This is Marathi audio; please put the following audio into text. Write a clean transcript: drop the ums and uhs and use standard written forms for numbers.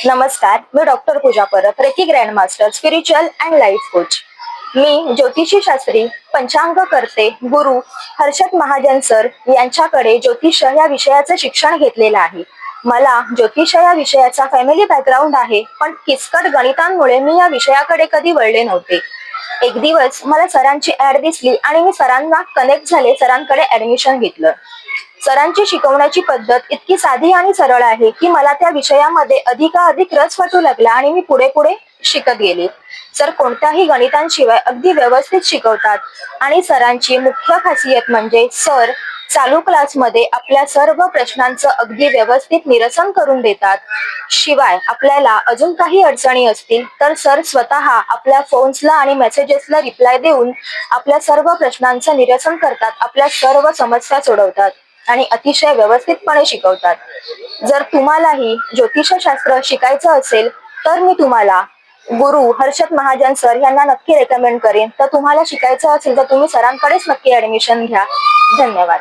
नमस्कार, मी doctor Pooja Parab, reiki grand master, spiritual and life coach. मी ज्योतिषी शास्त्री, पंचांग करते, गुरु हर्षद महाजन सर यांच्याकडे ज्योतिष या विषयाचं शिक्षण घेतलेलं आहे. मला ज्योतिष या विषयाचा फॅमिली बॅकग्राऊंड आहे, पण किचकट गणितांमुळे मी या विषयाकडे कधी वळले नव्हते. एक दिवस मला सरांची ऍड दिसली आणि मी सरांना कनेक्ट झाले, सरांकडे ऍडमिशन घेतलं. सरांची शिकवण्याची पद्धत इतकी साधी आणि सरळ आहे की मला त्या विषयामध्ये अधिकाधिक रस वाटू लागला आणि मी पुढे पुढे शिकत गेले. सर कोणत्याही गणितांशिवाय अगदी व्यवस्थित शिकवतात आणि सरांची मुख्य खासियत म्हणजे सर चालू क्लासमध्ये आपल्या सर्व प्रश्नांचं अगदी व्यवस्थित निरसन करून देतात. शिवाय आपल्याला अजून काही अडचणी असतील तर सर स्वतः आपल्या फोन्सला आणि मेसेजेसला रिप्लाय देऊन आपल्या सर्व प्रश्नांचं निरसन करतात, आपल्या सर्व समस्या सोडवतात आणि अतिशय व्यवस्थितपणे शिकवतात. जर तुम्हालाही ज्योतिषशास्त्र शिकायचं असेल तर मी तुम्हाला गुरु हर्षद महाजन सर यांना नक्की रेकमेंड करेन. तर तुम्हाला शिकायचं असेल तर तुम्ही सरांकडेच नक्की ऍडमिशन घ्या. धन्यवाद.